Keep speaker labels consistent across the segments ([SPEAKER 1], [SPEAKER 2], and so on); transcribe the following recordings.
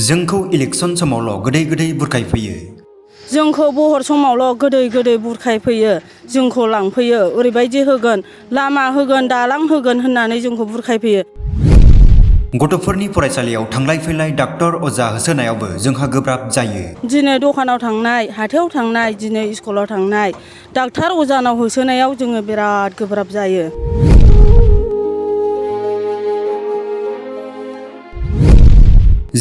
[SPEAKER 1] जोंखौ इलेक्सन समावल' गोदै गोदै बुरखायफैयो।
[SPEAKER 2] जोंखौ बहर समावल' गोदै गोदै बुरखायफैयो, जोंखौ लांफैयो, ओरैबायदि होगोन, लामा होगोन, दालां होगोन होननानै जोंखौ बुरखायफैयो।
[SPEAKER 1] गथ'फोरनि फरायसालियाव थांलाय फैलाय डाक्टर अजा होसोनायावबो जोंहा गोब्राब जायो।
[SPEAKER 2] दिनै दखानाव थांनाय, हाथायाव थांनाय, दिनै स्कुलाव थांनाय, डाक्टार अजानाव होसोनायाव जोङो बिराद गोब्राब जायो।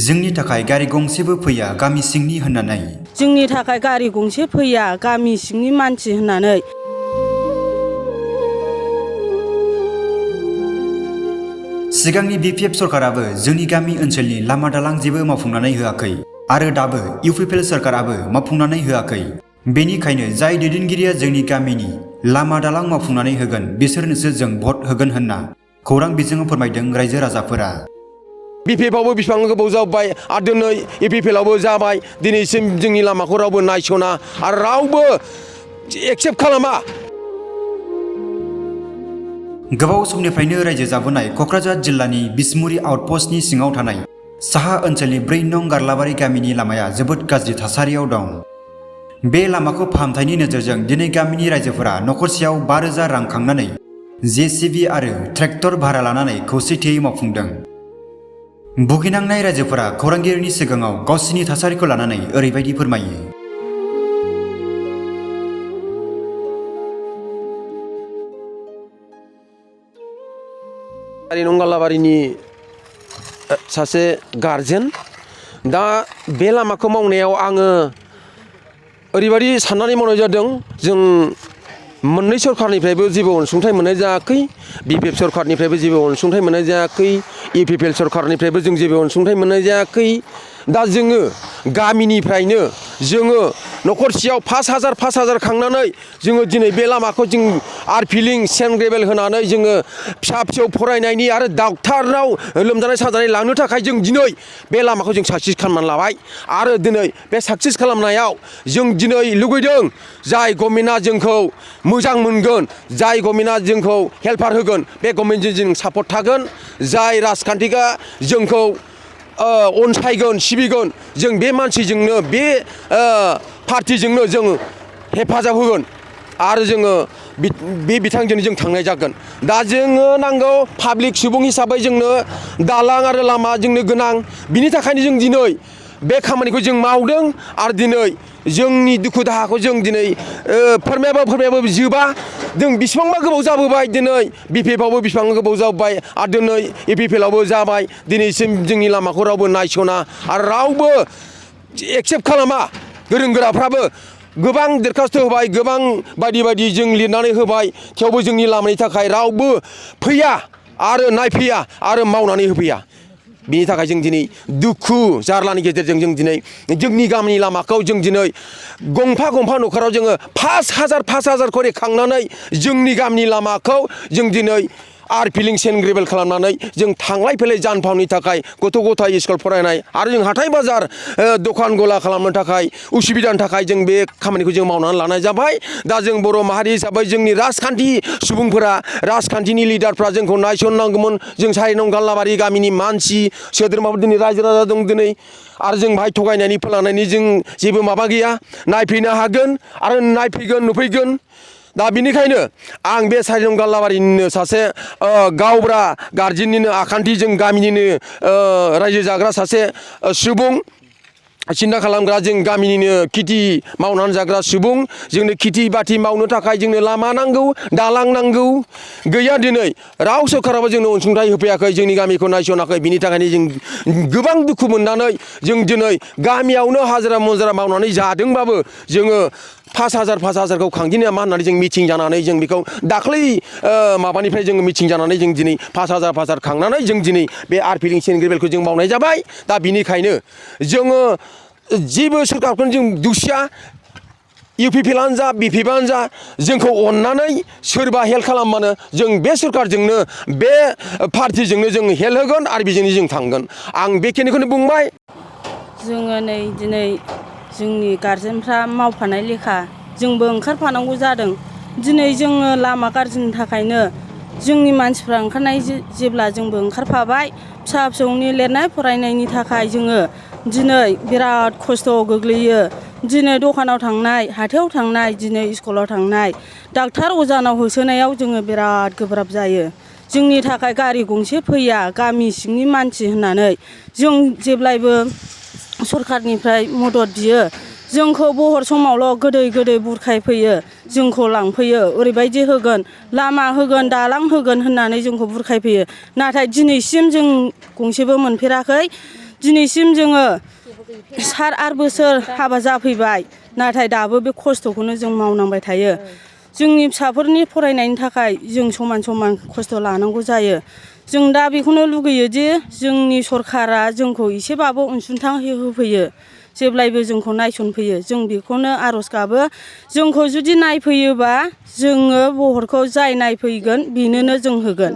[SPEAKER 1] जोंनि थाखाय गारि गंसेबो फैया गामि सिंनि होननानै।
[SPEAKER 2] जोंनि थाखाय गारि गंसे फैया गामि सिंनि मानसि होननानै।
[SPEAKER 1] सिगांनि BPF सरकाराबो जोंनि गामि ओनसोलनि लामा दालां जेबो मावफुंनानै होआखै आरो दाबो UPPL सरकाराबो मावफुंनानै होआखै। बेनिखायनो जाय दैदेनगिरिया जोंनि गामिनि लामा दालां मावफुंनानै होगोन बिसोरनोसो जों भट होगोन होनना खौरां बिजोङाव फोरमायदों रायजो राजाफोरा।
[SPEAKER 3] BPF आवबो बेसेबां गोबाव जाबाय आरो दिनै UPPL आवबो जाबाय, दिनैसिम जोंनि लामाखौ रावबो नायस'ना आरो रावबो एक्सेप्ट खालामा।
[SPEAKER 1] गोबाव समनिफ्रायनो रायजो जाबोनाय क'क्राझार जिल्लानि बिसमुरि आउटपस्टनि सिङाव थानाय साहा ओनसोलनि 4 नं गारलाबारि गामिनि लामाया जोबोद गाज्रि थासारियाव दं। बे लामाखौ फाहामथायनि नोजोरजों दिनै गामिनि रायजोफोरा नखरसेयाव 5,000 रां खांनानै JCB आरो ट्रेक्टर भारा लानानै खौसेथियै मावफुंदों। भुगिनांनाय रायजोफोरा खौरांगिरिनि सिगाङाव गावसिनि थासारिखौ लानानै ओरैबायदि फोरमायो।
[SPEAKER 3] 4 नं गारलाबारिनि सासे गारजेन। दा बे लामाखौ मावनायाव आङो ओरैबायदि साननानै मावनाय जादों, जों मोननै सरखारनिफ्रायबो जेबो अनसुंथाइ मोननाय जायाखै, BPF सरखारनिफ्रायबो जेबो अनसुंथाइ मोननाय जायाखै, UPPL सरखारनिफ्रायबो जों जेबो अनसुंथाइ मोननाय जायाखै। दा जोङो गामिनिफ्रायनो जोङो नखरसेयाव 5,000 खांनानै जोङो दिनै बे लामाखौ जों आरफिलिं सेन्ड ग्रेभेल होनानै जोङो फिसा फिसौ फरायनायनि आरो डाक्टारनाव लोमजानाय साजानाय लांनो थाखाय जों दिनै बे लामाखौ जों साक्सेस खालामनानै लाबाय। आरो दिनै बे साक्सेस खालामनायाव जों दिनै लुगैदों जाय गभर्नमेन्टआ जोंखौ मोजां मोनगोन, जाय गभर्नमेन्टआ जोंखौ हेल्पार होगोन, बे गभर्नमेन्टजों जों सापर्ट थागोन। जाय राजखान्थिगा जोंखौ अनसायगोन, सिबिगोन, जों बे मानसिजोंनो बे पार्टिजोंनो जों हेफाजाब होगोन आरो जोङो बे बिथांजोंनो जों थांनाय जागोन। दा जोङो नांगौ पाब्लिक सुबुं हिसाबै जोंनो दालां आरो लामा जोंनो गोनां। बिनि थाखायनो जों दिनै बे खामानिखौ जों मावदों आरो दिनै जोंनि दुखु दाहाखौ जों दिनै फोरमायाबो जोबा। जों बेसेबांबा गोबाव जाबोबाय, दिनै BPF आवबो बेसेबां गोबाव जाबोबाय आरो दिनै UPPL आवबो जाबाय, दिनैसिम जोंनि लामाखौ रावबो नायस'ना आरो रावबो एक्सेप्ट खालामा। गोरों गोराफ्राबो गोबां दरखास्त होबाय, गोबां बायदि जों लिरनानै होबाय, थेवबो जोंनि लामानि थाखाय रावबो फैया आरो नायफैया आरो मावनानै होफैया। बिनि थाखाय जों दिनै दुखु जारलानि गेजेरजों जों दिनै जोंनि गामिनि लामाखौ जों दिनै गंफा न'खराव जोङो 5,000 खरि खांनानै जोंनि गामिनि लामाखौ जों दिनै आरफिलिं सेन्ड ग्रेभेल खालामनानै जों थांलाय फैलाय जानफावनि थाखाय गथ' गथाय स्कुल फरायनाय आरो जों हाथाय बाजार दखान गला खालामनो थाखाय उसुबिदानि थाखाय जों बे खामानिखौ जों मावनानै लानाय जाबाय। दा जों बर' माहारि हिसाबै जोंनि राजखान्थि सुबुंफोरा, राजखान्थिनि लिडारफ्रा जोंखौ नायसननांगौमोन। जों 4 नं गारलाबारि गामिनि मानसि सोद्रोमाफोर दिनै रायजो राजा दं दिनै, आरो जों बाहाय थगायनायनि फोलानायनि जों जेबो माबा गैया। नायफैनो हागोन आरो नायफैगोन, नुफैगोन। दा बिनिखायनो आं बे 4 नं गारलाबारिनिनो सासे गावब्रा गारजेननिनो आखान्थि, जों गामिनिनो रायजो जाग्रा सासे सुबुं, सिन्था खालामग्रा, जों गामिनिनो खेथि मावनानै जाग्रा सुबुं। जोंनो खेथि बाथि मावनो थाखाय जोंनो लामा नांगौ, दालां नांगौ। गैया, दिनै राव सोरखाराबो जोंनो अनसुंथाइ होफैयाखै, जोंनि गामिखौ नायस'नाखै। बिनि थाखायनो जों गोबां दुखु मोननानै जों दिनै गामियावनो हाजिरा मुजिरा मावनानै जादोंबाबो जोङो 5,000 खांदिनो नामा होननानै जों मिटिं जानानै जों बेखौ दाख्लै माबानिफ्राय जोङो मिटिं जानानै जों दिनै 5,000 खांनानै जों दिनै बे आरफिलिं सेन्ड ग्रेभेलखौ जों मावनाय जाबाय। दा बिनिखायनो जोङो जेबो सोरखारखौनो जों दुसिया, UPPL आनो जा BPF आनो जा, जोंखौ अननानै सोरबा हेल्प खालामबानो जों बे सोरखारजोंनो बे पार्टिजोंनो जों हेल्प होगोन आरो बेजोंनो जों थांगोन। आं बेखिनिखौनो बुंबाय।
[SPEAKER 2] जोङो नै दिनै जोंनि गारजेनफ्रा मावफानाय लेखा जोंबो ओंखारफानांगौ जादों। दिनै जोङो लामा गाज्रिनि थाखायनो जोंनि मानसिफ्रा ओंखारनाय जेब्ला जोंबो ओंखारफाबाय, फिसा फिसौनि लिरनाय फरायनायनि थाखाय जोङो दिनै बिराद खस्थ' गोग्लैयो दिनै दखानाव थांनाय हाथायाव थांनाय दिनै स्कुलाव थांनाय डाक्टार अजानाव होसोनायाव जोङो बिराद गोब्राब जायो जोंनि थाखाय गारि गंसे फैया गामि सिंनि मानसि होननानै जों जेब्लायबो सरखारनिफ्राय मदद बियो जोंखौ बहर समावल' गोदै गोदै बुरखायफैयो जोंखौ लांफैयो ओरैबायदि होगोन लामा होगोन दालां होगोन होननानै जोंखौ बुरखायफैयो नाथाय दिनैसिम जों गंसेबो मोनफेराखै दिनैसिम जोङो 7-8 बोसोर हाबा जाफैबाय नाथाय दाबो बे खस्थ'खौनो जों मावनांबाय थायो जोंनि फिसाफोरनि फरायनायनि थाखाय जों समान समान खस्थ' लानांगौ जायो जों दा बेखौनो लुगैयोदि जोंनि सरखारा जोंखौ एसेबाबो अनसुंथाइ होफैयो जेब्लायबो जोंखौ नायसनफैयो जों बेखौनो आर'ज गाबो जोंखौ जुदि नायफैयोबा जोङो बहरखौ जाय नायफैगोन बेनोनो जों होगोन